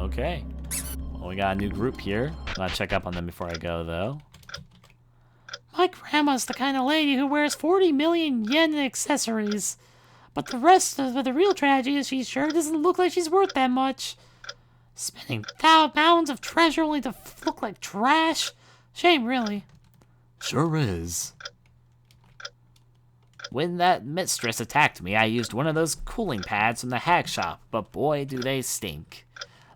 Okay. Well, we got a new group here. I'm gonna check up on them before I go, though. My grandma's the kind of lady who wears 40 million yen in accessories. But the real tragedy is she sure doesn't look like she's worth that much. Spending mounds of treasure only to look like trash. Shame, really. Sure is. When that mistress attacked me, I used one of those cooling pads from the hag shop, but boy, do they stink.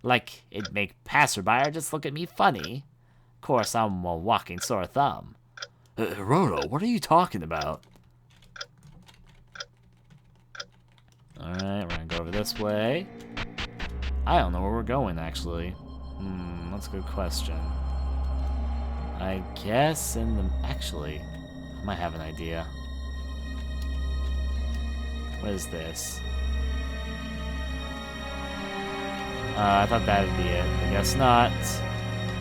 Like, it'd make passerby just look at me funny. Of course, I'm a walking sore thumb. Hiroto, what are you talking about? Alright, we're gonna go over this way. I don't know where we're going, actually. That's a good question. I guess in the... Actually, I might have an idea. What is this? I thought that'd be it. I guess not.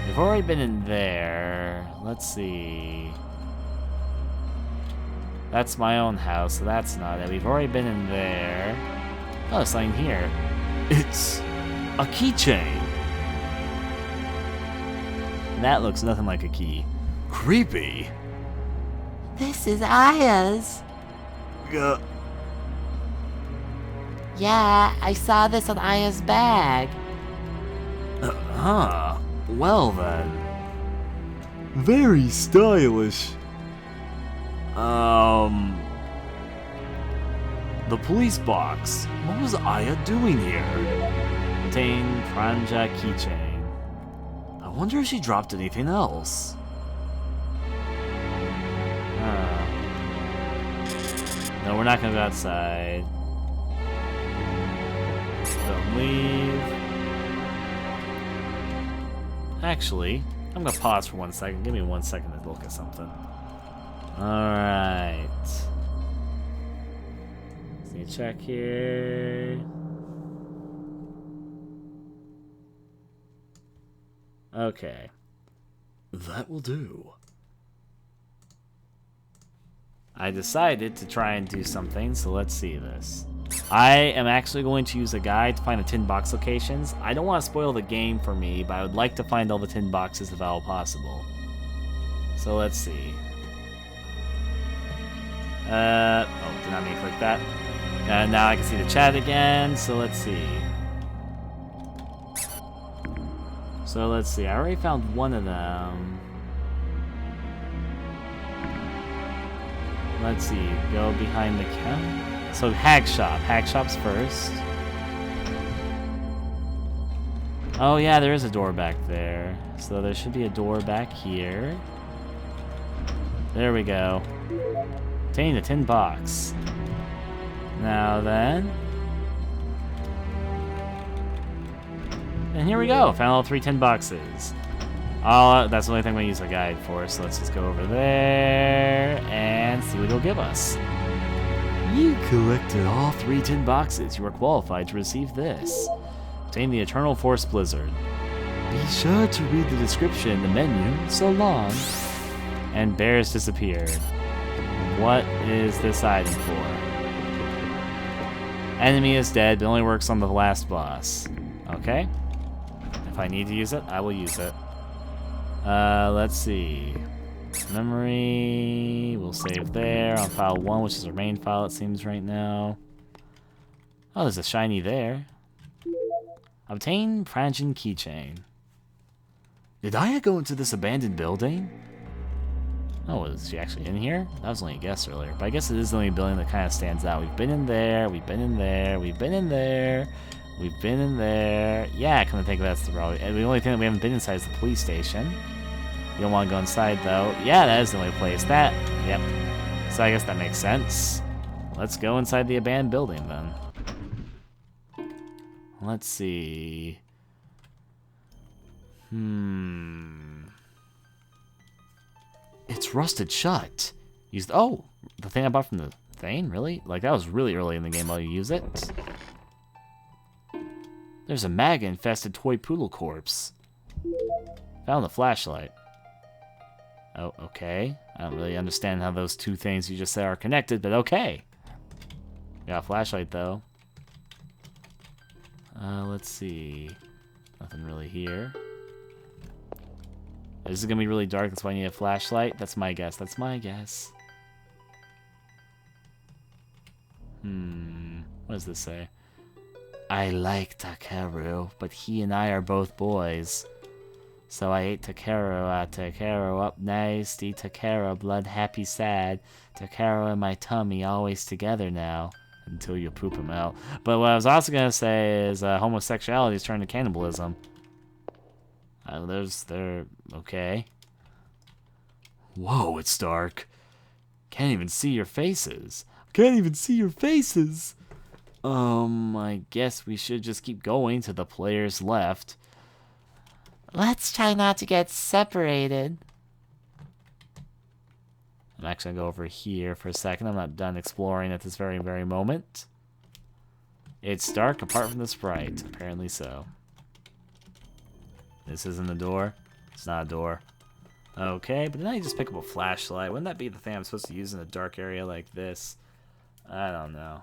We've already been in there. Let's see. That's my own house, so that's not it. We've already been in there. Oh, there's something here. It's a keychain. That looks nothing like a key. Creepy. This is Aya's. Yeah, I saw this on Aya's bag. Well then. Very stylish. The police box. What was Aya doing here? Obtain Pranja keychain. I wonder if she dropped anything else. No, we're not gonna go outside. Don't leave. Actually, I'm gonna pause for 1 second. Give me 1 second to look at something. Alright. Let's need to check here. Okay. That will do. I decided to try and do something, so let's see this. I am actually going to use a guide to find the tin box locations. I don't want to spoil the game for me, but I would like to find all the tin boxes if at all possible. So let's see. Oh, did not mean to click that. Now I can see the chat again, so let's see. I already found one of them. Let's see, go behind the counter. So hag shop. Hag shop's first. Oh yeah, there is a door back there. So there should be a door back here. There we go. Obtain the tin box. Now then. And here we go. Found all 3 tin boxes. That's the only thing I'm going to use a guide for, so let's just go over there and see what it'll give us. You collected all 3 tin boxes. You are qualified to receive this. Obtain the Eternal Force Blizzard. Be sure to read the description in the menu. So long. And bears disappeared. What is this item for? Enemy is dead, but only works on the last boss. Okay. If I need to use it, I will use it. Let's see. Memory. We'll save there on file 1, which is our main file, it seems, right now. Oh, there's a shiny there. Obtain Pranjan keychain. Did Aya go into this abandoned building? Oh, is she actually in here? That was only a guess earlier, but I guess it is the only building that kind of stands out. We've been in there, we've been in there, we've been in there, we've been in there. Yeah, I kind of think that's the road. And the only thing that we haven't been inside is the police station. You don't want to go inside, though. Yeah, that is the only place. Yep. So I guess that makes sense. Let's go inside the abandoned building, then. Let's see. It's rusted shut. Oh, the thing I bought from the thing? Really? Like, that was really early in the game while you use it. There's a maggot-infested toy poodle corpse. Found the flashlight. Oh, okay. I don't really understand how those two things you just said are connected, but okay. Got a flashlight, though. Let's see. Nothing really here. This is gonna be really dark, that's why I need a flashlight. That's my guess. That's my guess. What does this say? I like Takeru, but he and I are both boys. So I ate Takeru, Takeru up nice, eat Takeru, blood happy sad. Takeru and my tummy always together now. Until you poop him out. But what I was also gonna say is homosexuality is turned to cannibalism. They're okay. Whoa, it's dark. Can't even see your faces. Can't even see your faces. I guess we should just keep going to the players left. Let's try not to get separated. I'm actually gonna go over here for a second. I'm not done exploring at this very, very moment. It's dark apart from the sprite. Apparently so. This isn't a door. It's not a door. Okay, but then I just pick up a flashlight. Wouldn't that be the thing I'm supposed to use in a dark area like this? I don't know.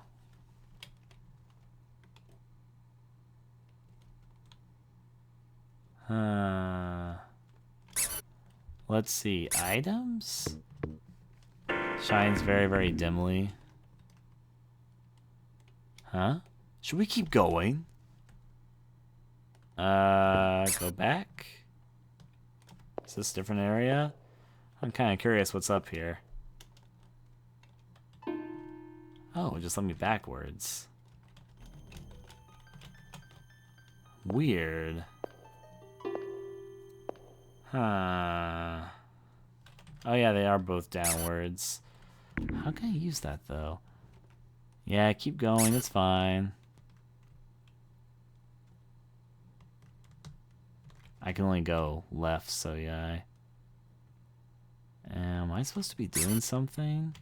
Let's see. Items? Shines very, very dimly. Huh? Should we keep going? Go back? Is this a different area? I'm kind of curious what's up here. Oh, it just let me backwards. Weird. Huh. Oh yeah, they are both downwards. How can I use that though? Yeah, keep going, it's fine. I can only go left, so yeah. Am I supposed to be doing something?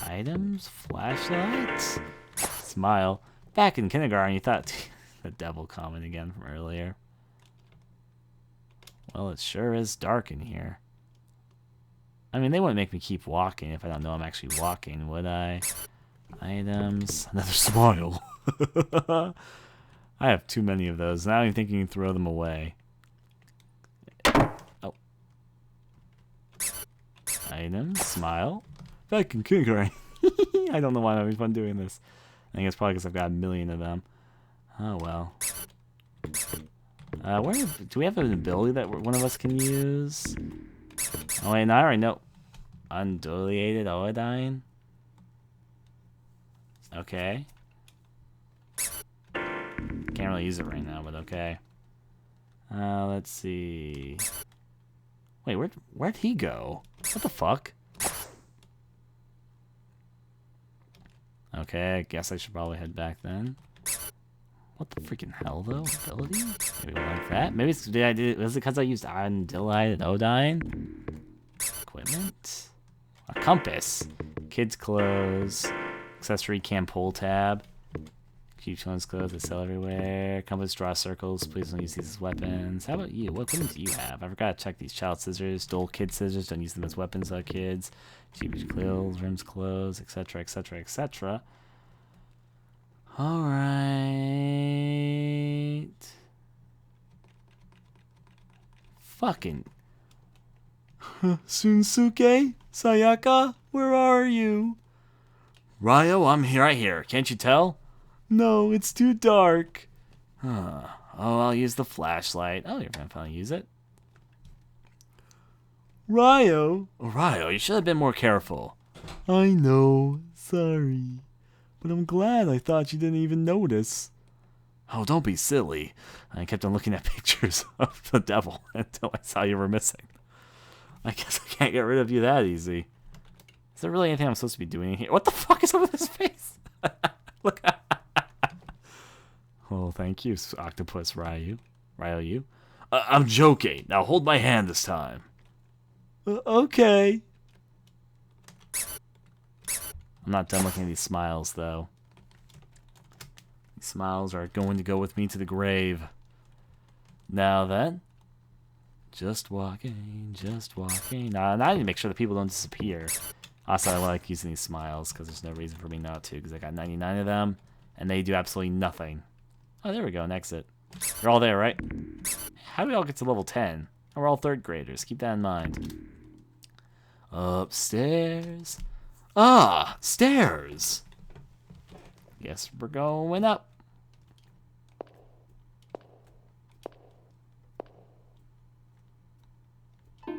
Items? Flashlights? Smile. Back in kindergarten, you thought the devil comment again from earlier. Well, it sure is dark in here. I mean, they wouldn't make me keep walking if I don't know I'm actually walking, would I? Items. Another smile. I have too many of those. Now I'm thinking you can throw them away. Oh. Items. Smile. Back in kindergarten. I don't know why I'm having fun doing this. I think it's probably because I've got a million of them. Oh, well. Do we have an ability that one of us can use? Oh wait, no, I already know. Undilated iodine. Okay. Can't really use it right now, but okay. Let's see. Wait, where'd he go? What the fuck? Okay, I guess I should probably head back then. What the freaking hell, though? Ability? Maybe like that? Maybe it's, was it because I used undilated iodine? Equipment? A compass. Kids' clothes. Accessory cam pull tab. Keep one's clothes that sell everywhere. Compass draw circles. Please don't use these as weapons. How about you? What weapons do you have? I forgot to check these child scissors. Dull kid scissors. Don't use them as weapons on kids. Cheap clothes, rims clothes, etc., etc., etc. Alright. Fucking. Sunsuke? Sayaka? Where are you? Ryo, I'm right here. Can't you tell? No, it's too dark. Huh. Oh, I'll use the flashlight. Oh, you're gonna finally use it. Ryo? Oh, Ryo, you should have been more careful. I know. Sorry. But I'm glad I thought you didn't even notice. Oh, don't be silly. I kept on looking at pictures of the devil until I saw you were missing. I guess I can't get rid of you that easy. Is there really anything I'm supposed to be doing here? What the fuck is up with his face? Look. Oh, thank you, Octopus Ryu. Ryu. I'm joking. Now hold my hand this time. Okay. I'm not done looking at these smiles, though. These smiles are going to go with me to the grave. Now then. Just walking, just walking. Now I need to make sure that people don't disappear. Also, I like using these smiles because there's no reason for me not to, because I got 99 of them, and they do absolutely nothing. Oh, there we go, an exit. They're all there, right? how do we all get to level 10? We're all 3rd graders. Keep that in mind. Upstairs. Ah, stairs. Guess we're going up. I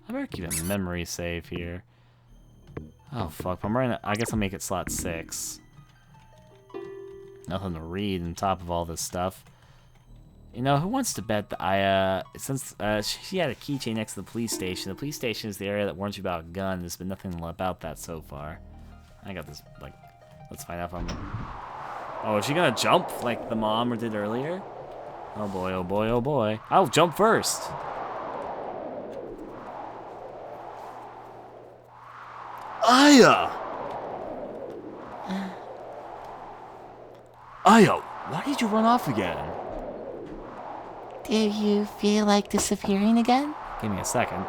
better keep a memory save here. Oh fuck, I guess I'll make it slot 6. Nothing to read on top of all this stuff. You know, who wants to bet that since she had a keychain next to the police station is the area that warns you about a gun. There's been nothing about that so far. I got this, like, let's find out if I'm... Oh, is she gonna jump like the mom did earlier? Oh boy, oh boy, oh boy. I'll jump first. Aya! Aya, why did you run off again? Do you feel like disappearing again? Give me a second.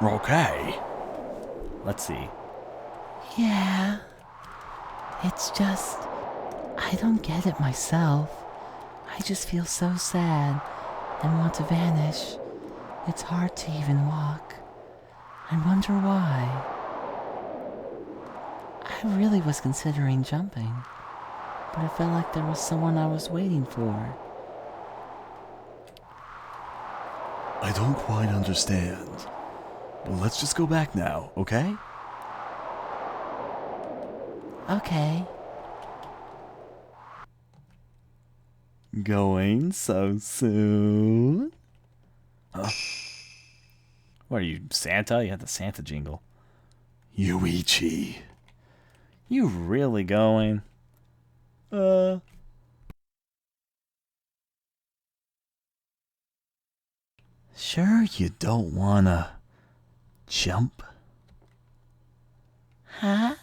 Okay. Let's see. Yeah. It's just... I don't get it myself. I just feel so sad and want to vanish. It's hard to even walk. I wonder why. I really was considering jumping, but it felt like there was someone I was waiting for. I don't quite understand. Well, let's just go back now, okay? Okay. Going so soon? Huh? What are you, Santa? You had the Santa jingle. Yuichi. You really going? Sure you don't wanna jump? Huh?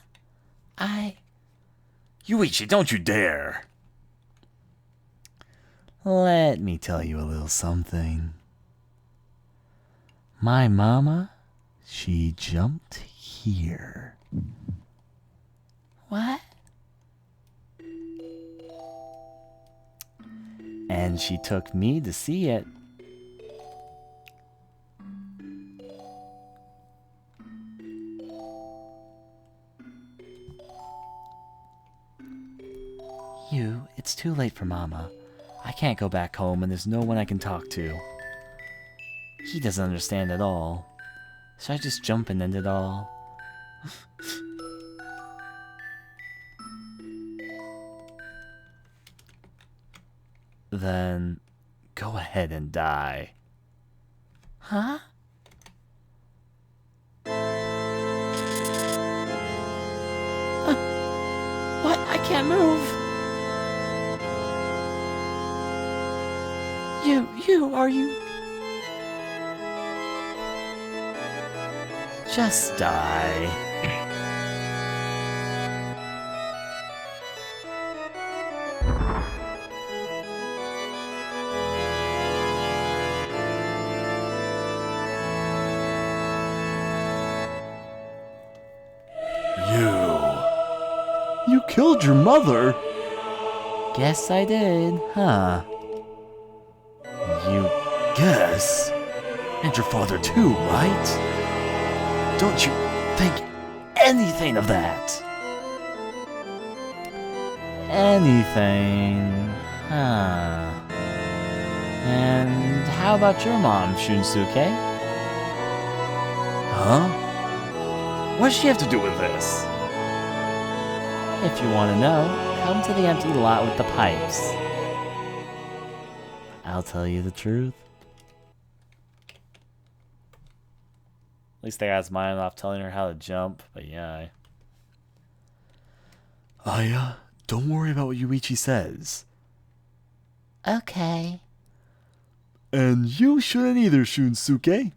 Yuichi, don't you dare! Let me tell you a little something. My mama, she jumped here. What? And she took me to see it. It's too late for Mama. I can't go back home and there's no one I can talk to. He doesn't understand at all. Should I just jump and end it all? Then go ahead and die. Huh? What? I can't move. Are you? Just die. You killed your mother? Guess I did, huh? You guess? And your father too, right? Don't you think anything of that? Anything, huh? And how about your mom, Shunsuke? Huh? What does she have to do with this? If you want to know, come to the empty lot with the pipes. I'll tell you the truth. At least they got his mind off telling her how to jump, but yeah. Aya, don't worry about what Yuichi says. Okay. And you shouldn't either, Shunsuke.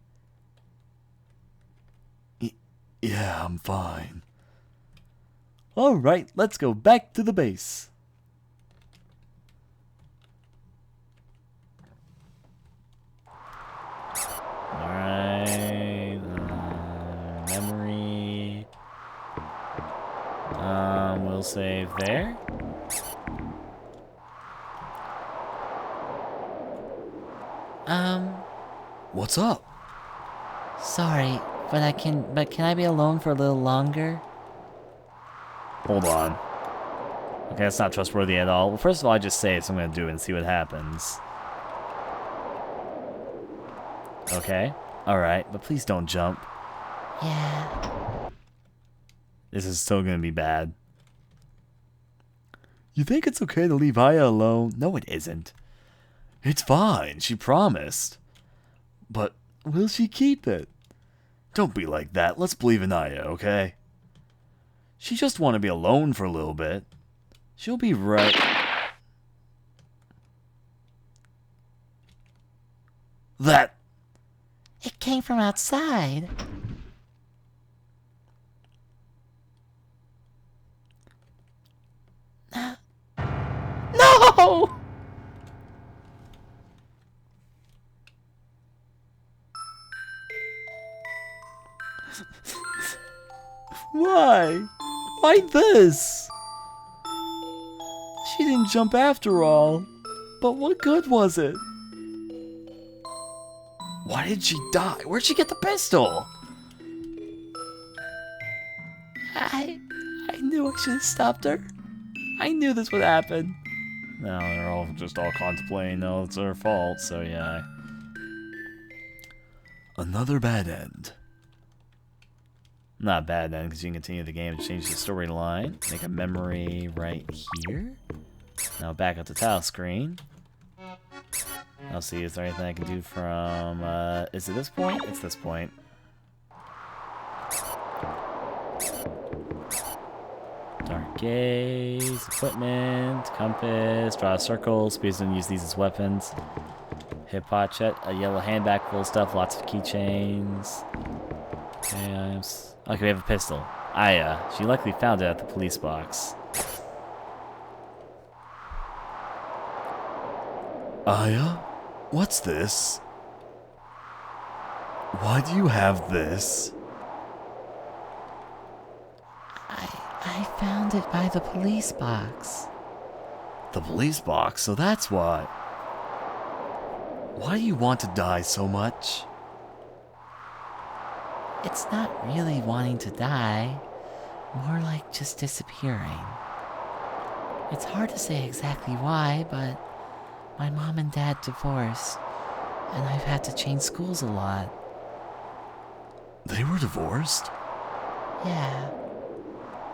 Yeah, I'm fine. Alright, let's go back to the base. Alright. Memory. We'll save there. What's up? Sorry, but can I be alone for a little longer? Hold on. Okay, that's not trustworthy at all. Well, first of all, I just say it, so I'm gonna do it and see what happens. Okay. Alright, but please don't jump. Yeah. This is still gonna be bad. You think it's okay to leave Aya alone? No, it isn't. It's fine, she promised. But will she keep it? Don't be like that. Let's believe in Aya, okay? She just want to be alone for a little bit. She'll be right. That. It came from outside. No! Why? Why this? She didn't jump after all. But what good was it? Why did she die? Where'd she get the pistol? I knew I should have stopped her. I knew this would happen. No, they're all just all contemplating, no, it's their fault, so yeah. Another bad end. Not bad then, because you can continue the game and change the storyline. Make a memory right here. Now back at the title screen. I'll see, is there anything I can do from, is it this point? It's this point. Dark gaze, equipment, compass, draw a circle, speeds and use these as weapons. Hip pochette, a yellow handbag full of stuff, lots of keychains. Okay, we have a pistol. Aya, she likely found it at the police box. Aya? What's this? Why do you have this? I found it by the police box. The police box, so that's why. Why do you want to die so much? It's not really wanting to die, more like just disappearing. It's hard to say exactly why, but my mom and dad divorced, and I've had to change schools a lot. They were divorced? Yeah,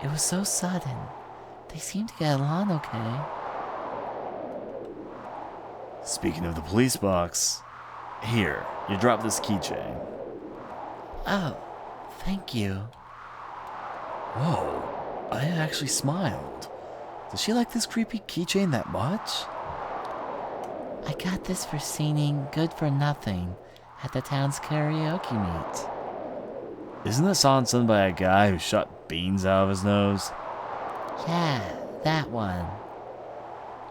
it was so sudden. They seemed to get along okay. Speaking of the police box, here, you drop this keychain. Oh, thank you. Whoa, I actually smiled. Does she like this creepy keychain that much? I got this for singing Good for Nothing at the town's karaoke meet. Isn't this song sung by a guy who shot beans out of his nose? Yeah, that one.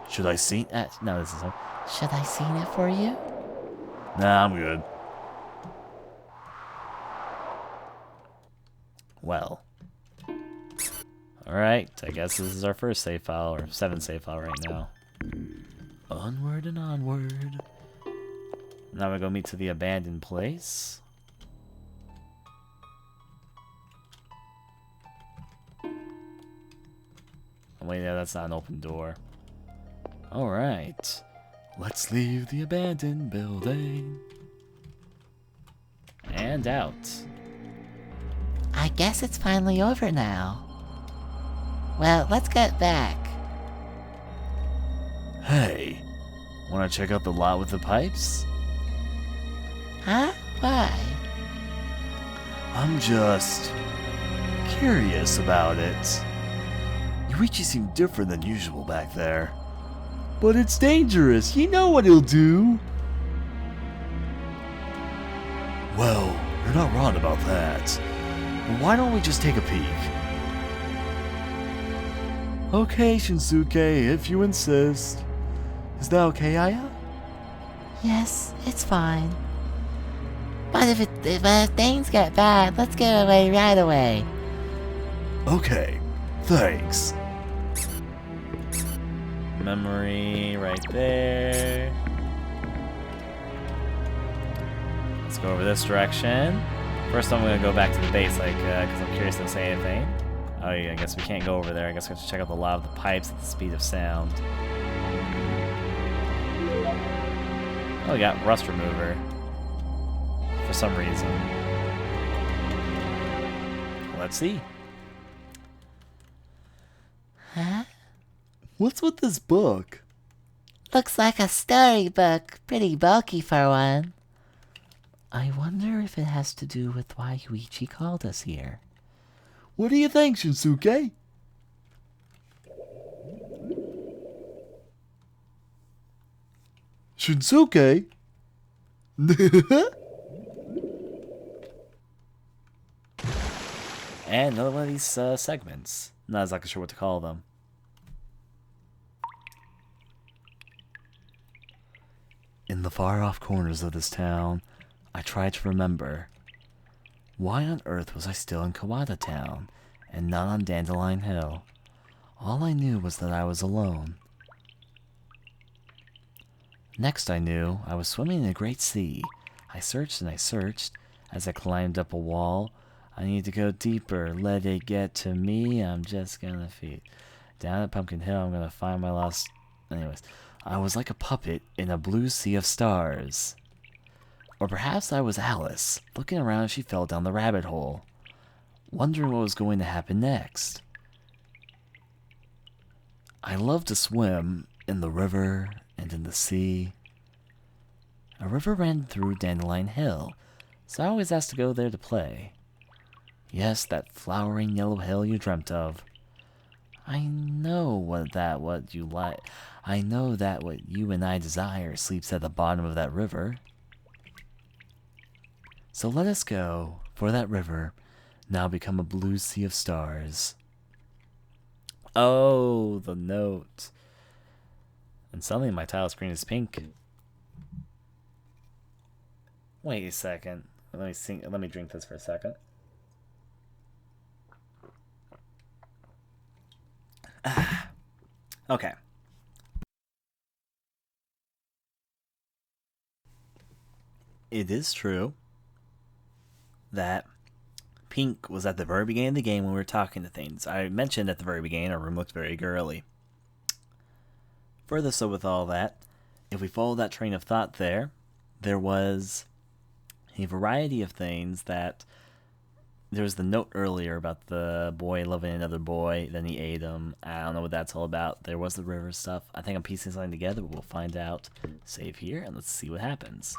Should I sing? No, this is her. Should I sing it for you? Nah, I'm good. Well. Alright, I guess this is our first save file, or 7th save file right now. Onward and onward. Now we go meet to the abandoned place. Oh, wait, yeah, that's not an open door. Alright. Let's leave the abandoned building. And out. I guess it's finally over now. Well, let's get back. Hey, wanna check out the lot with the pipes? Huh? Why? I'm just curious about it. Yuichi seemed different than usual back there. But it's dangerous, you know what he'll do. Well, you're not wrong about that. But why don't we just take a peek? Okay, Shinsuke, if you insist. Is that okay, Aya? Yes, it's fine. But if things get bad, let's get away right away. Okay, thanks. Memory right there. Let's go over this direction. First, I'm gonna go back to the base, like, because I'm curious to say anything. Oh yeah, I guess we can't go over there. I guess we have to check out the lot of the pipes at the speed of sound. Oh, we got rust remover. For some reason. Let's see. Huh? What's with this book? Looks like a storybook. Pretty bulky for one. I wonder if it has to do with why Yuichi called us here. What do you think, Shinsuke? Shinsuke? And another one of these segments. Not exactly sure what to call them. In the far-off corners of this town, I tried to remember. Why on earth was I still in Kawada Town, and not on Dandelion Hill? All I knew was that I was alone. Next I knew, I was swimming in a great sea. I searched and I searched. As I climbed up a wall, I need to go deeper. Let it get to me. I'm just gonna feed. Down at Pumpkin Hill, I'm gonna find my lost... Anyways, I was like a puppet in a blue sea of stars. Or perhaps I was Alice, looking around as she fell down the rabbit hole, wondering what was going to happen next. I love to swim in the river and in the sea. A river ran through Dandelion Hill, so I always asked to go there to play. Yes, that flowering yellow hill you dreamt of. I know what you like. I know that what you and I desire sleeps at the bottom of that river. So let us go, for that river now become a blue sea of stars. Oh, the note. And suddenly my tile screen is pink. Wait a second. Let me drink this for a second. Okay. It is true that pink was at the very beginning of the game when we were talking to things. I mentioned at the very beginning our room looked very girly. Further so with all that, if we follow that train of thought there was a variety of things that... There was the note earlier about the boy loving another boy, then he ate him. I don't know what that's all about. There was the river stuff. I think I'm piecing something together, but we'll find out. Save here, and let's see what happens.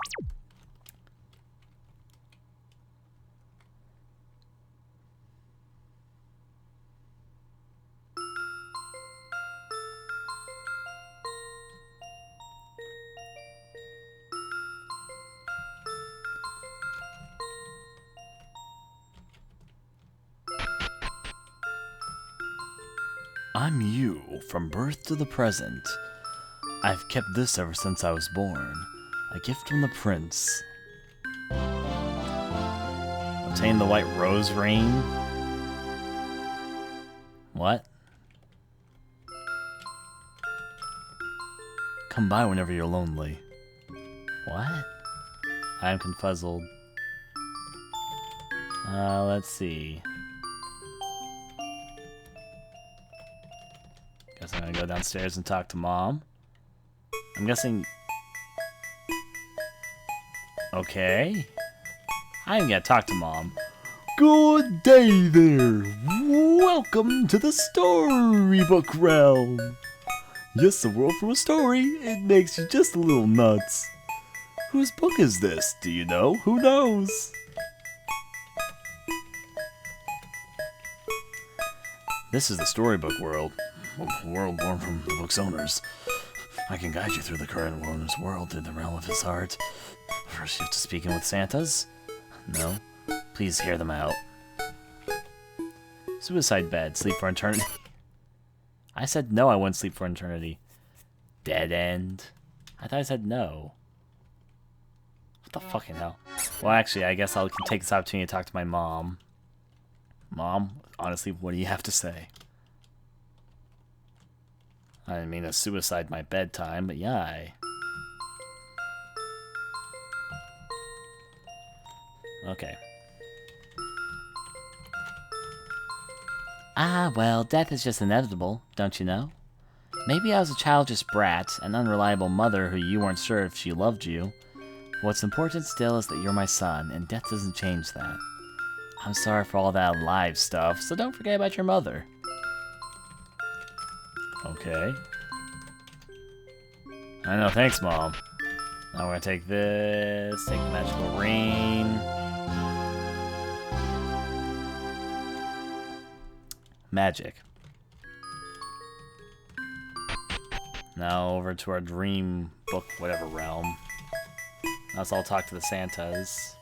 I'm you, from birth to the present. I've kept this ever since I was born. A gift from the prince. Obtain the white rose ring. What? Come by whenever you're lonely. What? I am confuzzled. Let's see. Guess I'm gonna go downstairs and talk to Mom. I'm guessing... Okay. I am gonna talk to Mom. Good day there! Welcome to the Storybook realm! Yes, a world from a story, it makes you just a little nuts. Whose book is this? Do you know? Who knows? This is the Storybook world. A world born from the book's owners. I can guide you through the current owner's world through the realm of his heart. First you have to speak in with Santas? No? Please hear them out. Suicide bed, sleep for eternity. I said no, I wouldn't sleep for eternity. Dead end. I thought I said no. What the fucking hell? Well, actually, I guess I can take this opportunity to talk to my mom. Mom, honestly, what do you have to say? I didn't mean to suicide my bedtime, but yeah, Okay. Ah, well, death is just inevitable, don't you know? Maybe I was a childish brat, an unreliable mother who you weren't sure if she loved you. What's important still is that you're my son, and death doesn't change that. I'm sorry for all that live stuff, so don't forget about your mother. Okay. I know, thanks, Mom. Now we're gonna take this, take the magical ring. Magic. Now over to our dream book, whatever realm. Let's all talk to the Santas.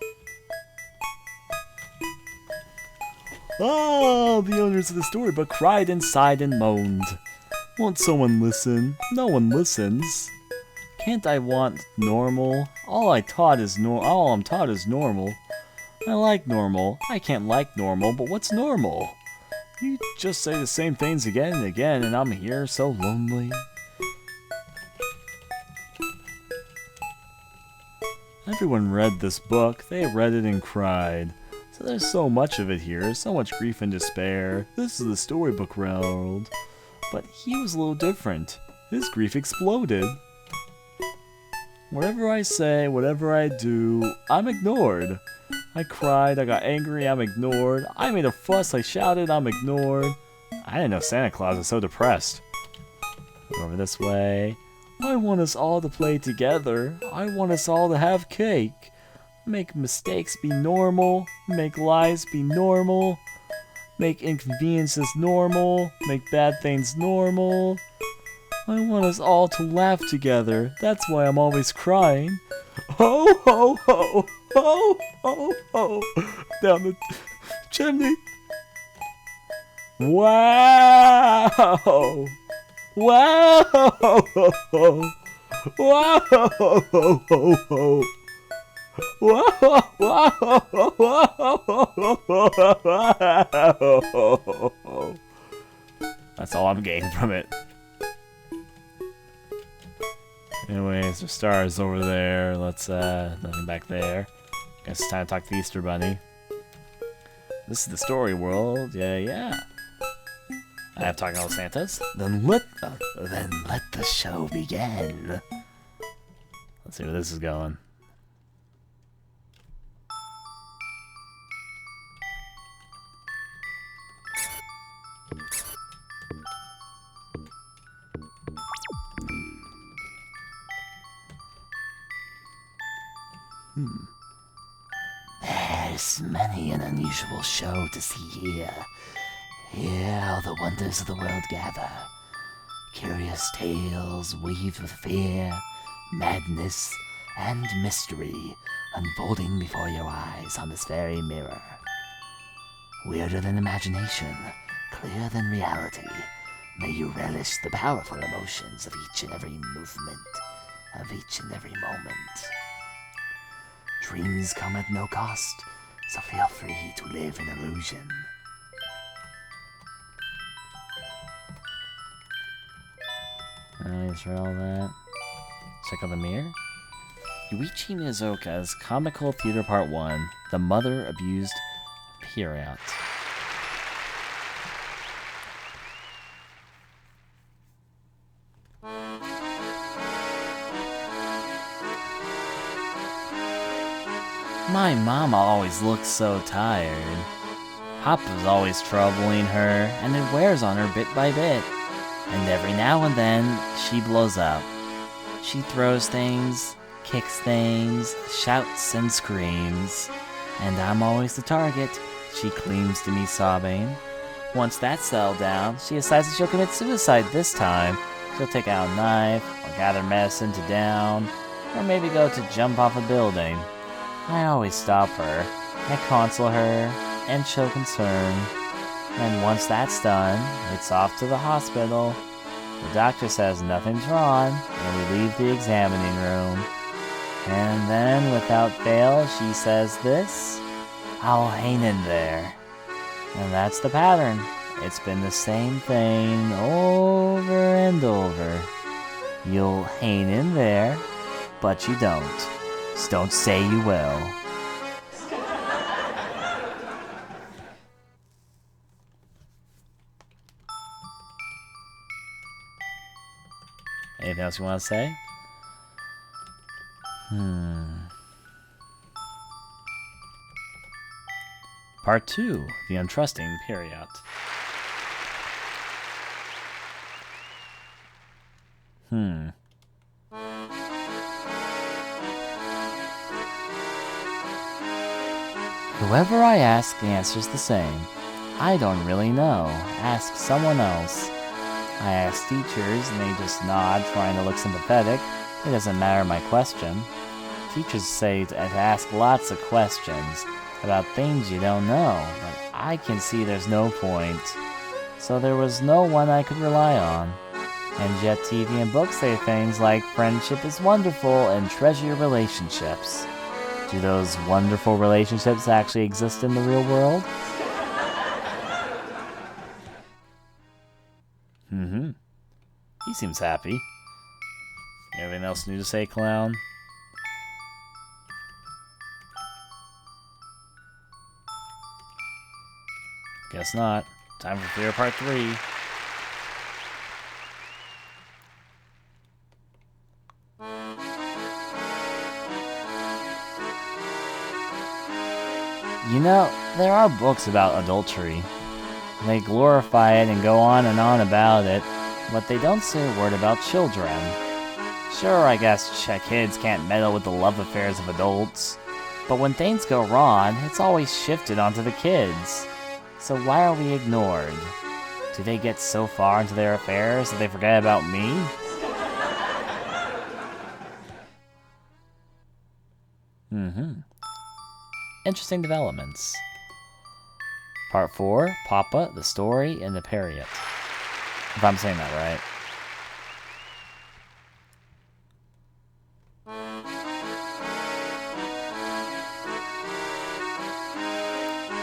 Oh, the owners of the storybook cried and sighed and moaned. Won't someone listen? No one listens. Can't I want normal? All I'm taught is normal. I like normal. I can't like normal, but what's normal? You just say the same things again and again, and I'm here so lonely. Everyone read this book. They read it and cried. So there's so much of it here, so much grief and despair. This is the storybook world. But he was a little different. His grief exploded. Whatever I say, whatever I do, I'm ignored. I cried, I got angry, I'm ignored. I made a fuss, I shouted, I'm ignored. I didn't know Santa Claus was so depressed. Over this way. I want us all to play together. I want us all to have cake. Make mistakes be normal. Make lies be normal. Make inconveniences normal. Make bad things normal. I want us all to laugh together. That's why I'm always crying. Ho, ho, ho, ho, ho, ho. Down the chimney. Wow. Wow. Wow. Wow. That's all I'm getting from it. Anyways, there's stars over there. Let's, nothing back there. Guess it's time to talk to the Easter Bunny. This is the story world. Yeah. I have talking to all the Santas. Then let the show begin. Let's see where this is going. There's many an unusual show to see here. Here all the wonders of the world gather. Curious tales weaved with fear, madness, and mystery unfolding before your eyes on this very mirror. Weirder than imagination, clearer than reality, may you relish the powerful emotions of each and every movement, of each and every moment. Dreams come at no cost, so feel free to live in illusion. Thanks for all that. Check out the mirror. Yuichi Miyazoka's Comical Theater Part 1, The Mother Abused Period. My mama always looked so tired. Papa's always troubling her, and it wears on her bit by bit. And every now and then, she blows up. She throws things, kicks things, shouts and screams. And I'm always the target, she clings to me sobbing. Once that's settled down, she decides that she'll commit suicide this time. She'll take out a knife, or gather medicine to down, or maybe go to jump off a building. I always stop her. I console her and show concern. And once that's done, it's off to the hospital. The doctor says nothing's wrong, and we leave the examining room. And then, without fail, she says this: "I'll hang in there." And that's the pattern. It's been the same thing over and over. You'll hang in there, but you don't. Just don't say you will. Anything else you want to say? Part 2, The Untrusting Period. Whoever I ask, the answer's the same. I don't really know. Ask someone else. I ask teachers, and they just nod, trying to look sympathetic. It doesn't matter my question. Teachers say to ask lots of questions about things you don't know, but I can see there's no point. So there was no one I could rely on. And yet TV and books say things like friendship is wonderful and treasure your relationships. Do those wonderful relationships actually exist in the real world? He seems happy. Anything else new to say, clown? Guess not. Time for Fear Part 3. You know, there are books about adultery. They glorify it and go on and on about it, but they don't say a word about children. Sure, I guess kids can't meddle with the love affairs of adults, but when things go wrong, it's always shifted onto the kids. So why are we ignored? Do they get so far into their affairs that they forget about me? Interesting developments. Part 4, Papa, the Story, and the Period. If I'm saying that right.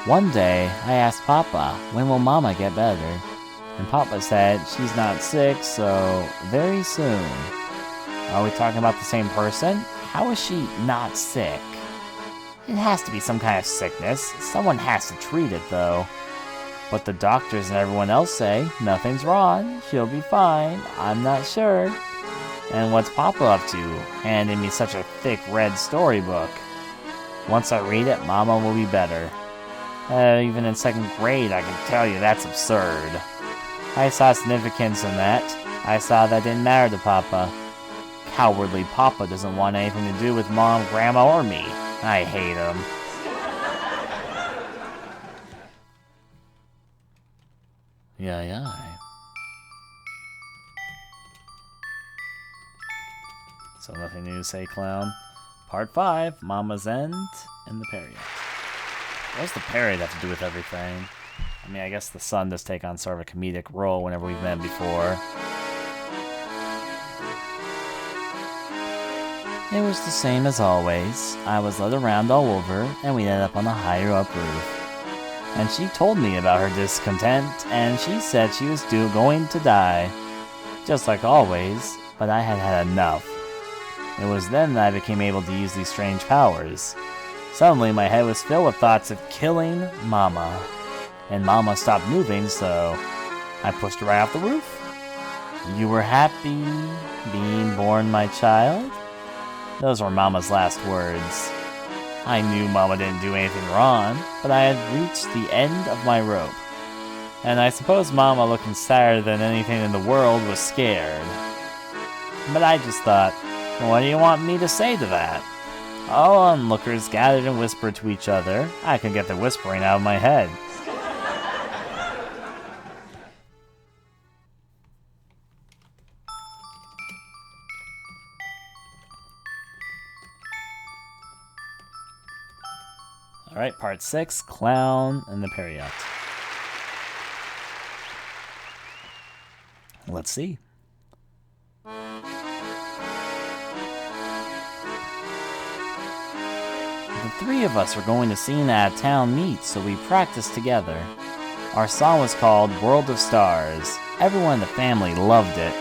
One day, I asked Papa, when will Mama get better? And Papa said, she's not sick, so very soon. Are we talking about the same person? How is she not sick? It has to be some kind of sickness. Someone has to treat it, though. But the doctors and everyone else say, nothing's wrong, she'll be fine, I'm not sure. And what's Papa up to, handing me such a thick red storybook? Once I read it, Mama will be better. Even in 2nd grade, I can tell you that's absurd. I saw significance in that. I saw that didn't matter to Papa. Cowardly Papa doesn't want anything to do with Mom, Grandma, or me. I hate him. Yeah. So nothing new to say, clown. Part 5, Mama's End and the Period. What does the Period have to do with everything? I mean, I guess the son does take on sort of a comedic role whenever we've met before. It was the same as always. I was led around all over, and we ended up on a higher up roof. And she told me about her discontent, and she said she was going to die. Just like always, but I had had enough. It was then that I became able to use these strange powers. Suddenly, my head was filled with thoughts of killing Mama. And Mama stopped moving, so I pushed her right off the roof. You were happy being born, my child? Those were Mama's last words. I knew Mama didn't do anything wrong, but I had reached the end of my rope. And I suppose Mama, looking sadder than anything in the world, was scared. But I just thought, what do you want me to say to that? All onlookers gathered and whispered to each other. I could get the whispering out of my head. Alright, part 6, Clown and the Period. Let's see. The three of us were going to sing at a town meet, so we practiced together. Our song was called World of Stars. Everyone in the family loved it.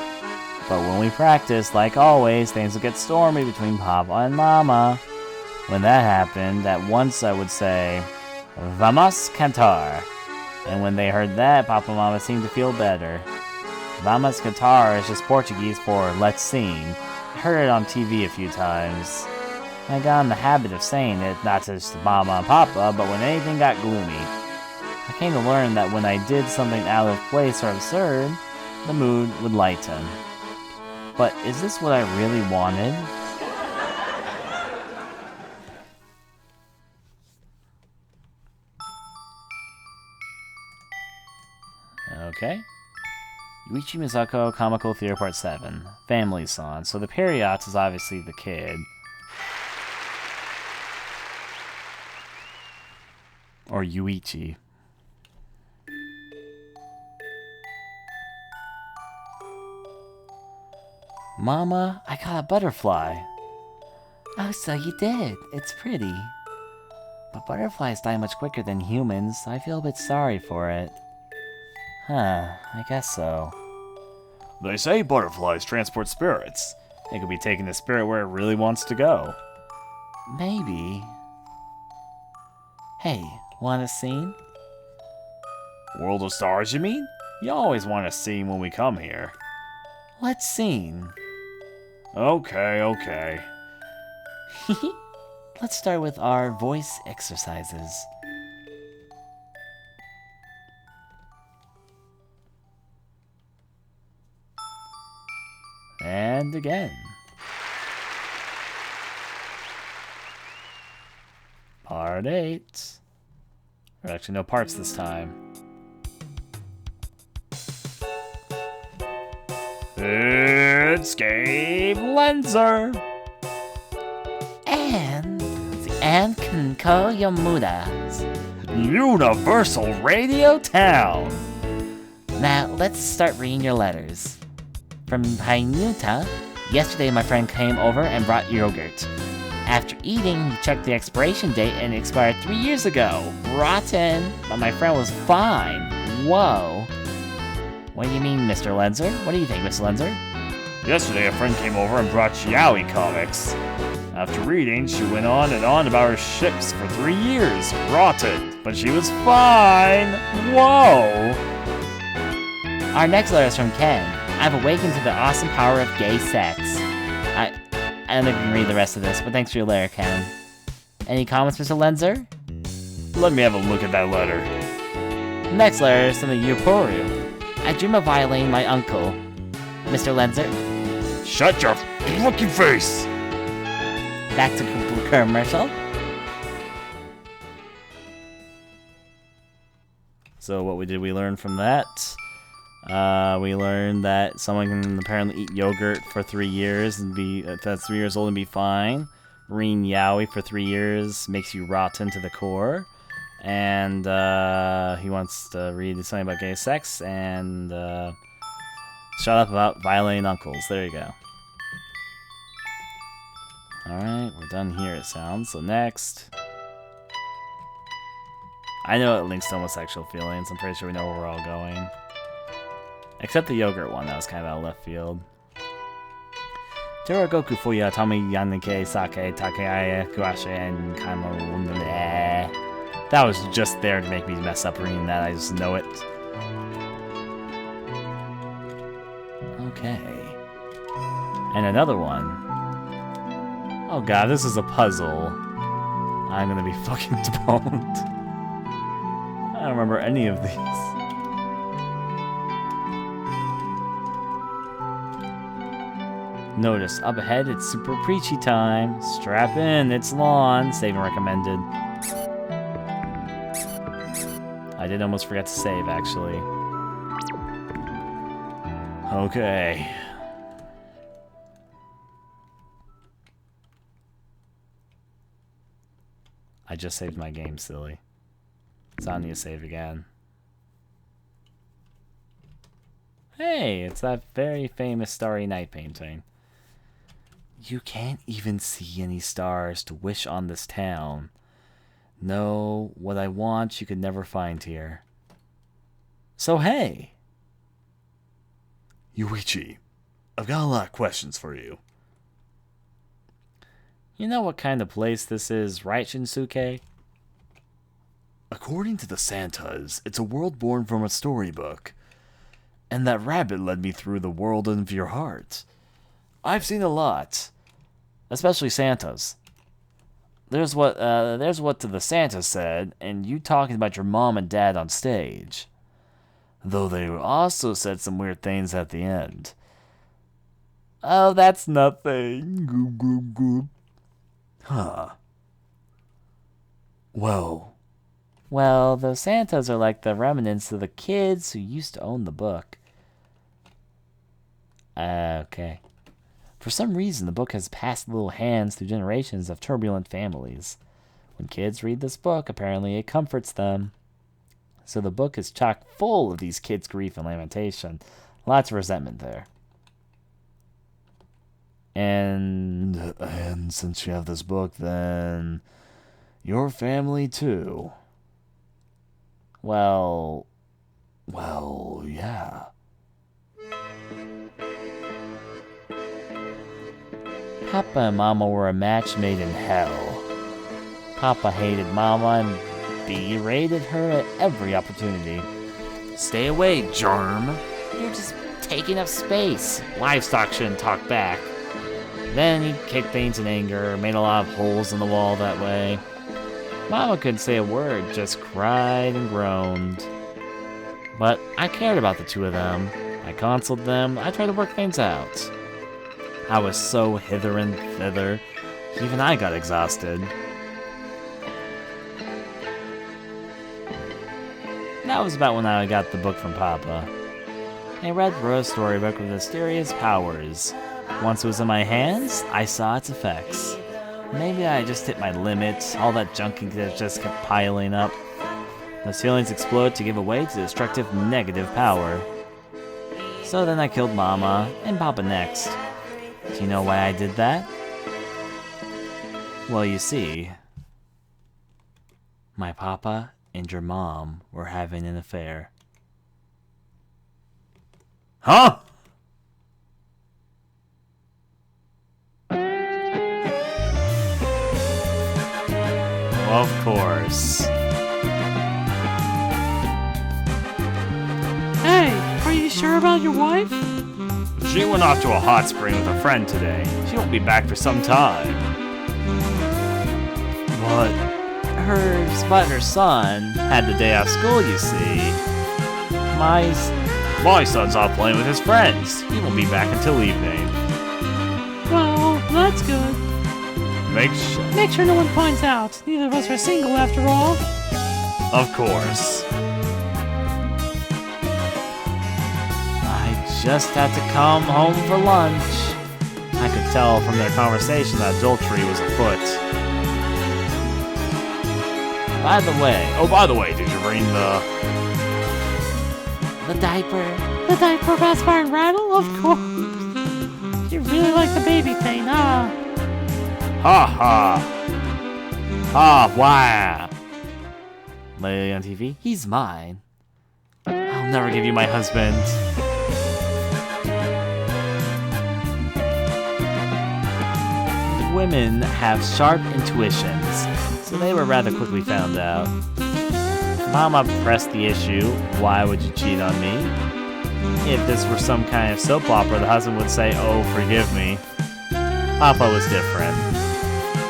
But when we practiced, like always, things would get stormy between Papa and Mama. When that happened, at once I would say, Vamos cantar. And when they heard that, Papa and Mama seemed to feel better. Vamos cantar is just Portuguese for let's sing. I heard it on TV a few times. I got in the habit of saying it, not just to Mama and Papa, but when anything got gloomy. I came to learn that when I did something out of place or absurd, the mood would lighten. But is this what I really wanted? Okay. Yuichi Mizako, Comical Theater Part 7. Family Song. So the Period is obviously the kid. Or Yuichi. Mama, I got a butterfly. Oh, so you did. It's pretty. But butterflies die much quicker than humans. I feel a bit sorry for it. Huh, I guess so. They say butterflies transport spirits. It could be taking the spirit where it really wants to go. Maybe. Hey, want a scene? World of Stars, you mean? You always want a scene when we come here. Let's sing. Okay. Let's start with our voice exercises. And again. Part 8. There are actually no parts this time. It's Gabe Lenzer. And the Ankenko Yomudas. Universal Radio Town. Now, let's start reading your letters. From Painuta, yesterday my friend came over and brought yogurt. After eating, he checked the expiration date and it expired 3 years ago. Rotten! But my friend was fine. Whoa. What do you mean, Mr. Lenzer? What do you think, Mr. Lenzer? Yesterday, a friend came over and brought Yaoi comics. After reading, she went on and on about her ships for 3 years. Rotten. But she was fine. Whoa. Our next letter is from Ken. I've awakened to the awesome power of gay sex. I don't even read the rest of this, but thanks for your letter, Ken. Any comments, Mr. Lenzer? Let me have a look at that letter. Next letter is from the Yuporu. I dream of violating my uncle. Mr. Lenzer? Shut your fucking face! Back to commercial. So what did we learn from that? We learned that someone can apparently eat yogurt for 3 years and if that's 3 years old and be fine. Reading yaoi for 3 years makes you rotten to the core. And he wants to read something about gay sex and shut up about violating uncles. There you go. Alright, we're done here, it sounds. So next. I know it links to homosexual feelings. I'm pretty sure we know where we're all going. Except the yogurt one, that was kind of out of left field. Teragoku fuya tami yanike sake takeaya guashe and kamo. That was just there to make me mess up reading that, I just know it. Okay. And another one. Oh god, this is a puzzle. I'm gonna be fucking boned. I don't remember any of these. Notice, up ahead, it's super preachy time. Strap in, it's lawn. Saving recommended. I did almost forget to save, actually. Okay. I just saved my game, silly. So I need to save again. Hey, it's that very famous Starry Night painting. You can't even see any stars to wish on this town. No, what I want you could never find here. So hey! Yuichi, I've got a lot of questions for you. You know what kind of place this is, right, Shinsuke? According to the Santas, it's a world born from a storybook. And that rabbit led me through the world of your heart. I've seen a lot. Especially Santas. There's what the Santa said, and you talking about your mom and dad on stage. Though they also said some weird things at the end. Oh, that's nothing. Goop, goop, goop. Huh. Well, those Santas are like the remnants of the kids who used to own the book. Okay. For some reason, the book has passed little hands through generations of turbulent families. When kids read this book, apparently it comforts them. So the book is chock full of these kids' grief and lamentation. Lots of resentment there. and since you have this book, then your family too. Well, yeah. Papa and Mama were a match made in hell. Papa hated Mama and berated her at every opportunity. Stay away, germ. You're just taking up space. Livestock shouldn't talk back. Then he kicked things in anger, made a lot of holes in the wall that way. Mama couldn't say a word, just cried and groaned. But I cared about the two of them. I counseled them, I tried to work things out. I was so hither and thither, even I got exhausted. That was about when I got the book from Papa. I read through a storybook with mysterious powers. Once it was in my hands, I saw its effects. Maybe I just hit my limit, all that junking just kept piling up. Those feelings exploded to give way to destructive negative power. So then I killed Mama, and Papa next. Do you know why I did that? Well, you see, my Papa and your mom were having an affair. Huh? Of course. Hey, are you sure about your wife? She went off to a hot spring with a friend today. She won't be back for some time. But her son had the day off school, you see. My son's off playing with his friends. He won't be back until evening. Well, that's good. Make sure no one finds out. Neither of us are single after all. Of course. I just had to come home for lunch. I could tell from their conversation that adultery was afoot. By the way, did you bring the diaper? The diaper fast fire and rattle? Of course. You really like the baby thing, huh? Ha ha! Ha, wow! Lately on TV, he's mine. I'll never give you my husband. Women have sharp intuitions, so they were rather quickly found out. Mama pressed the issue, why would you cheat on me? If this were some kind of soap opera, the husband would say, oh, forgive me. Papa was different.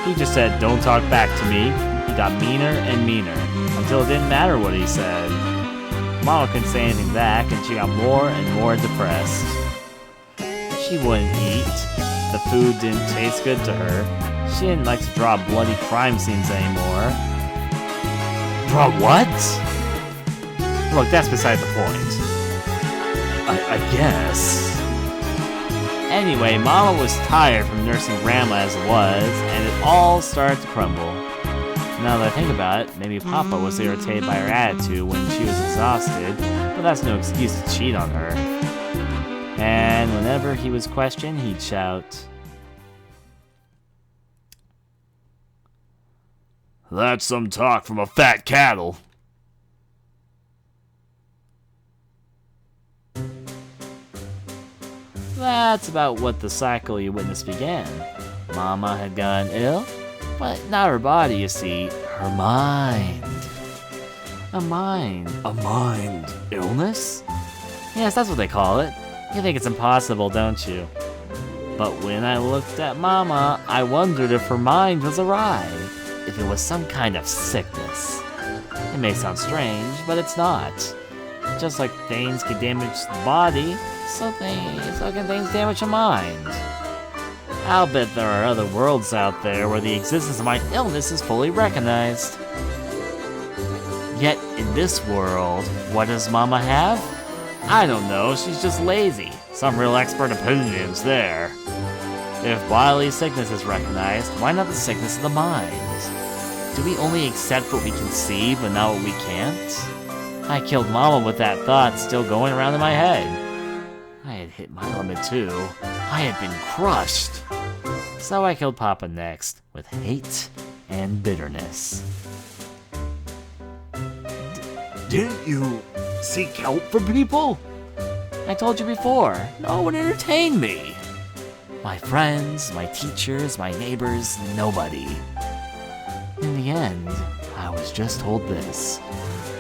He just said, don't talk back to me, He got meaner and meaner, until it didn't matter what he said. Mama couldn't say anything back, and she got more and more depressed. She wouldn't eat. The food didn't taste good to her. She didn't like to draw bloody crime scenes anymore. Draw what? Look, that's beside the point. I guess. Anyway, Mama was tired from nursing Grandma as it was, and it all started to crumble. Now that I think about it, maybe Papa was irritated by her attitude when she was exhausted, but that's no excuse to cheat on her. And whenever he was questioned, he'd shout, "That's some talk from a fat cattle." That's about what the cycle you witnessed began. Mama had gotten ill, but not her body, you see, her mind. A mind. A mind illness? Yes, that's what they call it. You think it's impossible, don't you? But when I looked at Mama, I wondered if her mind was awry, if it was some kind of sickness. It may sound strange, but it's not. Just like things can damage the body, so can things damage the mind. I'll bet there are other worlds out there where the existence of my illness is fully recognized. Yet in this world, what does Mama have? I don't know, she's just lazy. Some real expert opinions there. If bodily sickness is recognized, why not the sickness of the mind? Do we only accept what we can see, but not what we can't? I killed Mama with that thought still going around in my head. I had hit my limit too. I had been crushed. So I killed Papa next, with hate and bitterness. Didn't you seek help from people? I told you before, no one entertained me. My friends, my teachers, my neighbors, nobody. In the end, I was just told this.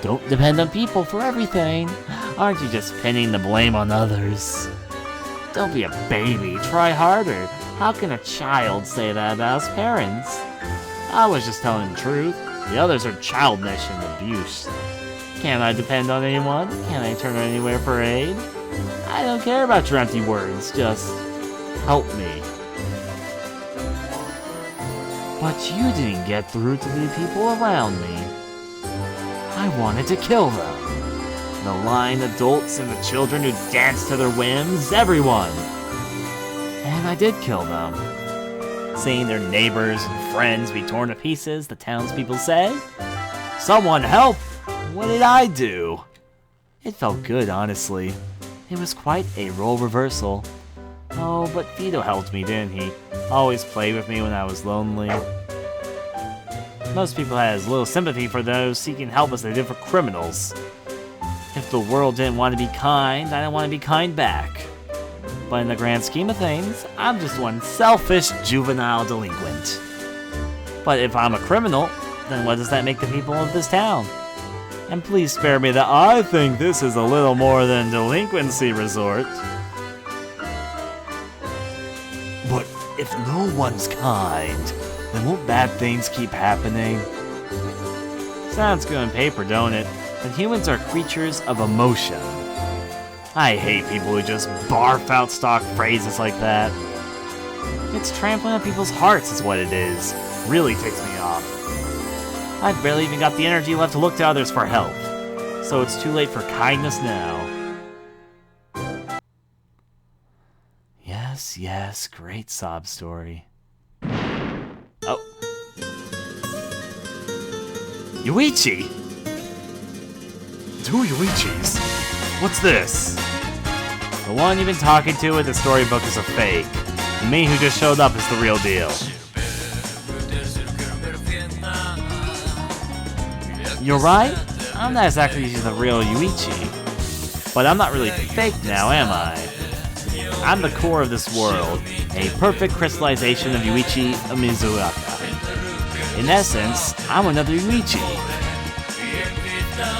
Don't depend on people for everything. Aren't you just pinning the blame on others? Don't be a baby, try harder. How can a child say that about his parents? I was just telling the truth. The others are childish and abuse. Can't I depend on anyone? Can't I turn anywhere for aid? I don't care about your empty words, just help me. But you didn't get through to the people around me. I wanted to kill them. The lying adults and the children who danced to their whims, everyone. And I did kill them. Seeing their neighbors and friends be torn to pieces, the townspeople said, "Someone help! What did I do?" It felt good, honestly. It was quite a role reversal. Oh, but Vito helped me, didn't he? Always played with me when I was lonely. Most people had as little sympathy for those seeking help as they did for criminals. If the world didn't want to be kind, I didn't want to be kind back. But in the grand scheme of things, I'm just one selfish juvenile delinquent. But if I'm a criminal, then what does that make the people of this town? And please spare me that I think this is a little more than delinquency resort. But if no one's kind, then won't bad things keep happening? Sounds good on paper, don't it? But humans are creatures of emotion. I hate people who just barf out stock phrases like that. It's trampling on people's hearts is what it is. Really ticks me off. I've barely even got the energy left to look to others for help. So it's too late for kindness now. Yes, yes, great sob story. Oh. Yuichi! 2 Yuichis? What's this? The one you've been talking to with the storybook is a fake. And me who just showed up is the real deal. You're right, I'm not exactly the real Yuichi. But I'm not really fake now, am I? I'm the core of this world, a perfect crystallization of Yuichi Mizuaka. In essence, I'm another Yuichi.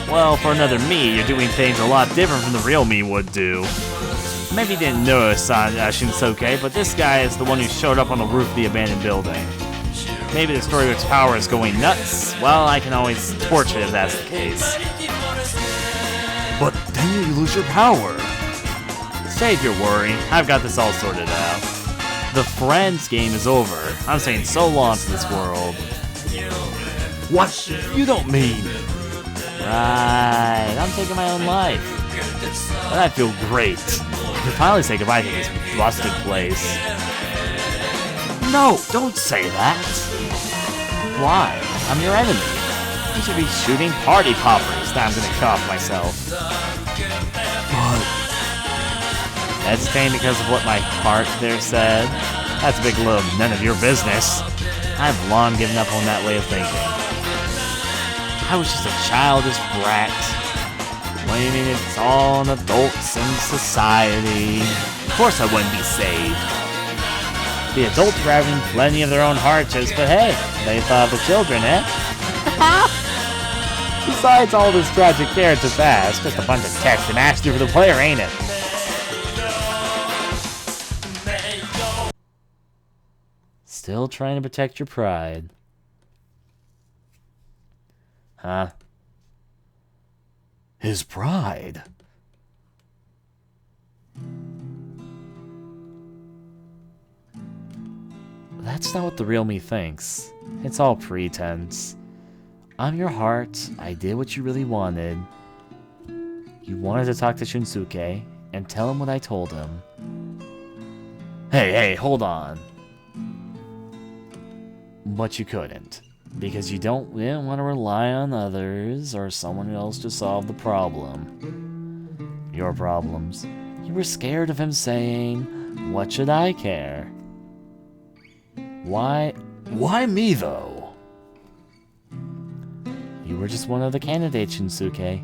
Well, for another me, you're doing things a lot different from the real me would do. Maybe you didn't notice on Shinsoke, but this guy is the one who showed up on the roof of the abandoned building. Maybe the Storybook's power is going nuts. Well, I can always torch it if that's the case. But then you lose your power. Save your worry. I've got this all sorted out. The Friends game is over. I'm saying so long to this world. What? You don't mean... Right. I'm taking my own life. But I feel great. I can finally say goodbye to this busted place. No, don't say that. Why? I'm your enemy. You should be shooting party poppers that I'm gonna kill off myself. But... Hesitating because of what my heart there said? That's a big little none of your business. I've long given up on that way of thinking. I was just a childish brat, blaming it's all on adults and society. Of course I wouldn't be saved. The adults were having plenty of their own hardships, but hey, they thought of the children, eh? Besides all this tragic character fast, just a bunch of text and action for the player, ain't it? Still trying to protect your pride. Huh? His pride? That's not what the real me thinks. It's all pretense. I'm your heart. I did what you really wanted. You wanted to talk to Shunsuke and tell him what I told him. Hey, hold on. But you couldn't. Because you didn't want to rely on others or someone else to solve the problem. Your problems. You were scared of him saying, "What should I care?" Why me, though? You were just one of the candidates, Shinsuke.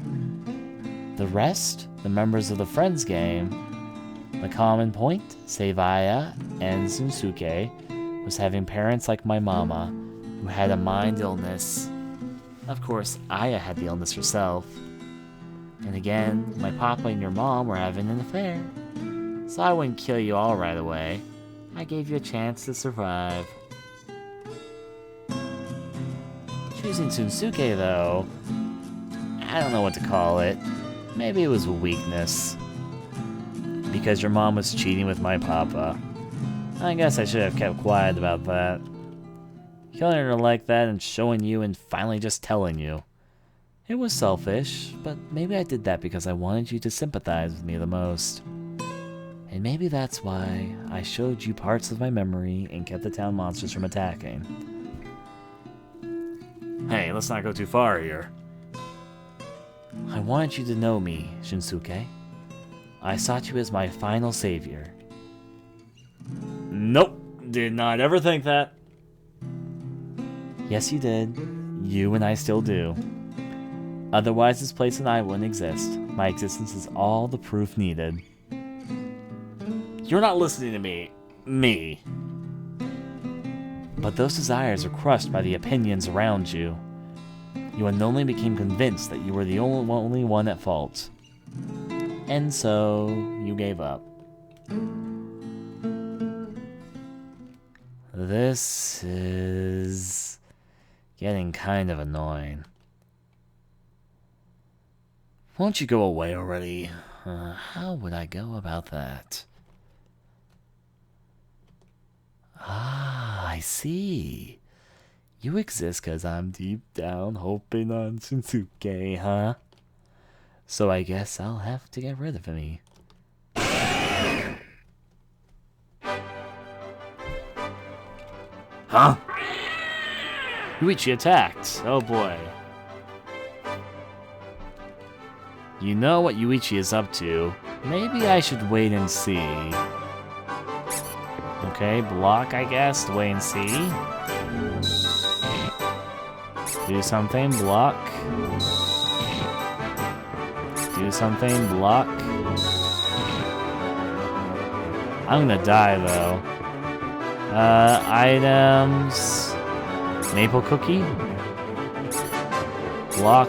The rest, the members of the Friends game, the common point, save Aya and Shinsuke, was having parents like my mama, who had a mind illness. Of course, Aya had the illness herself. And again, my papa and your mom were having an affair. So I wouldn't kill you all right away. I gave you a chance to survive. Choosing Tsunsuke, though, I don't know what to call it. Maybe it was a weakness. Because your mom was cheating with my papa. I guess I should have kept quiet about that. Killing her like that and showing you and finally just telling you. It was selfish, but maybe I did that because I wanted you to sympathize with me the most. And maybe that's why I showed you parts of my memory and kept the town monsters from attacking. Hey, let's not go too far here. I wanted you to know me, Shinsuke. I sought you as my final savior. Nope, did not ever think that. Yes, you did. You and I still do. Otherwise, this place and I wouldn't exist. My existence is all the proof needed. You're not listening to me. Me. But those desires are crushed by the opinions around you. You unknowingly became convinced that you were the only one at fault. And so, you gave up. This is getting kind of annoying. Won't you go away already? How would I go about that? Ah, I see. You exist because I'm deep down hoping on Shinsuke, huh? So I guess I'll have to get rid of me. Huh? Yuichi attacked. Oh boy. You know what Yuichi is up to. Maybe I should wait and see. Okay, block, I guess. Wait and see. Do something, block. Do something, block. I'm gonna die, though. Items... Maple cookie? Block.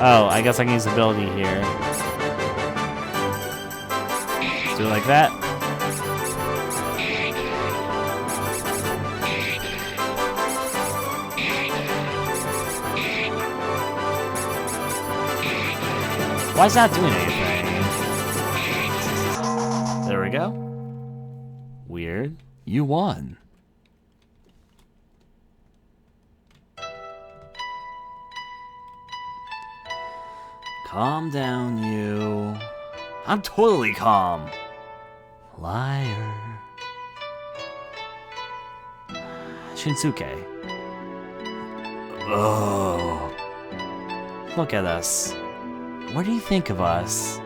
Oh, I guess I can use ability here. Do it like that. Why is that doing anything? There we go. Weird. You won. Calm down, you. I'm totally calm. Liar. Shinsuke, Oh. look at us. What do you think of us?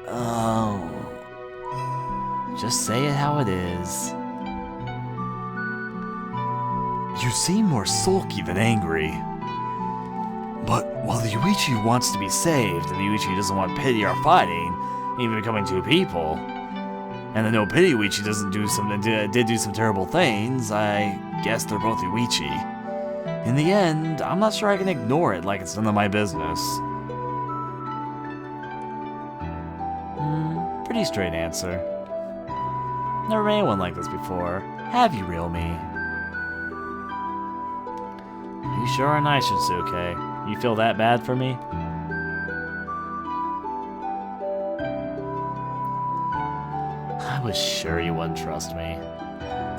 Oh. Just say it how it is. You seem more sulky than angry. But while the Yuichi wants to be saved, And the Yuichi doesn't want pity or fighting, even becoming two people. And the no pity Yuichi did do some terrible things. I guess they're both Yuichi. In the end, I'm not sure I can ignore it like it's none of my business. Pretty straight answer. Never met anyone like this before. Have you, real me? You sure are nice, Shinsuke. You feel that bad for me? I was sure you wouldn't trust me.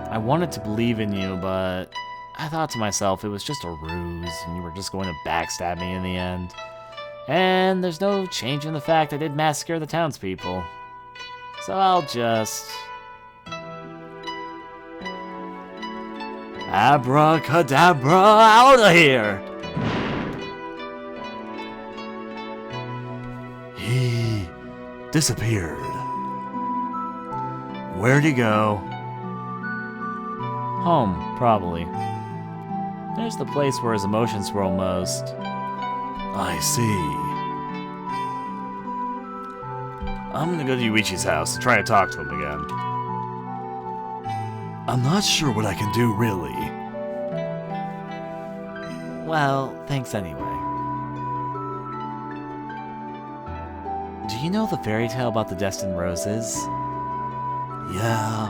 I wanted to believe in you, but I thought to myself it was just a ruse, and you were just going to backstab me in the end. And there's no change in the fact I did massacre the townspeople. So I'll just... Abracadabra, out of here! he disappeared. Where'd he go? Home, probably. There's the place where his emotions swirl most. I see. I'm gonna go to Yuichi's house and try to talk to him again. I'm not sure what I can do, really. Well, thanks anyway. Do you know the fairy tale about the destined roses? Yeah,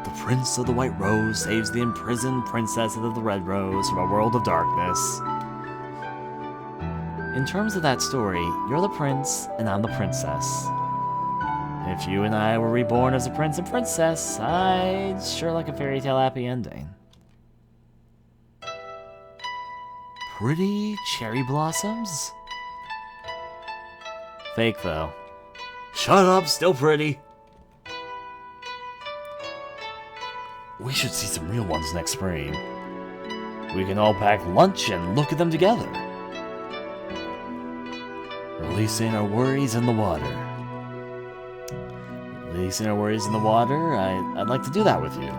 the Prince of the White Rose Saves the imprisoned princess of the Red Rose from a world of darkness. In terms of that story, you're the prince and I'm the princess. If you and I were reborn as a prince and princess, I'd sure like a fairy tale happy ending. Pretty cherry blossoms? Fake though. Shut up, still pretty. We should see some real ones next spring. We can all pack lunch and look at them together. Releasing our worries in the water. Releasing our worries in the water? I'd like to do that with you.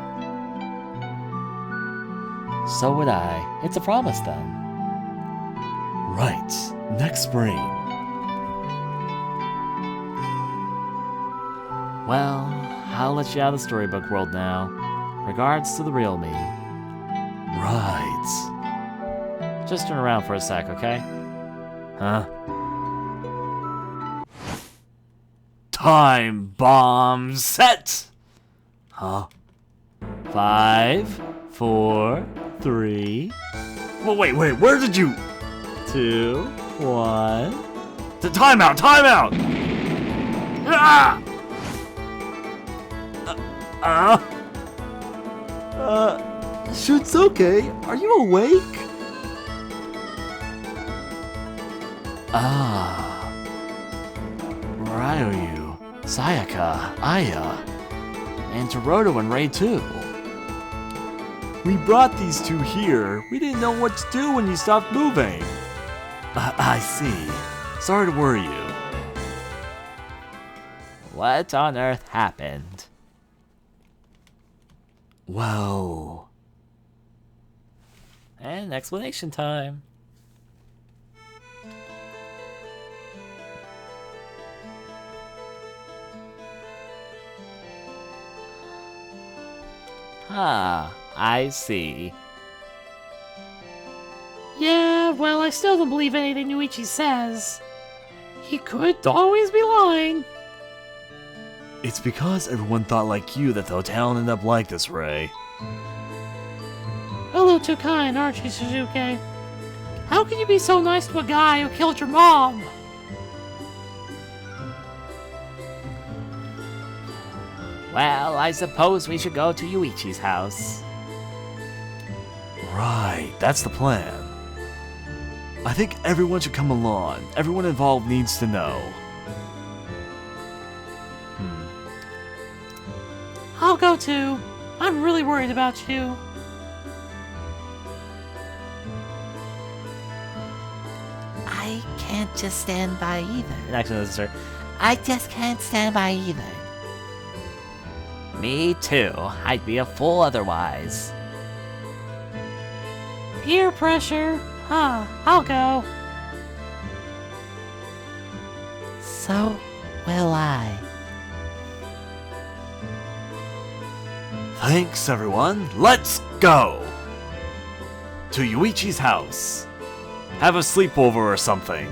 So would I. It's a promise then. Right, next spring. Well, I'll let you out of the storybook world now. Regards to the real me. Right. Just turn around for a sec, okay? Huh? Time bomb set! Huh? 5, 4, 3, Well, wait, where did you... 2, 1. Time out! Ah! Shutsuke, are you awake? Ah. Ryu, Sayaka, Aya, and Torodo and Ray too. We brought these two here. We didn't know what to do when you stopped moving. I see. Sorry to worry you. What on earth happened? Well... And explanation time. Ah, I see. Yeah, well, I still don't believe anything Yuichi says. He could always be lying. It's because everyone thought like you that the town ended up like this, Ray. A little too kind, aren't you, Suzuki? How can you be so nice to a guy who killed your mom? Well, I suppose we should go to Yuichi's house. Right, that's the plan. I think everyone should come along. Everyone involved needs to know. I'll go too. I'm really worried about you. I can't just stand by either. Actually, that's her. I just can't stand by either. Me too. I'd be a fool otherwise. Peer pressure. Huh, I'll go. So will I. Thanks, everyone. Let's go! To Yuichi's house. Have a sleepover or something.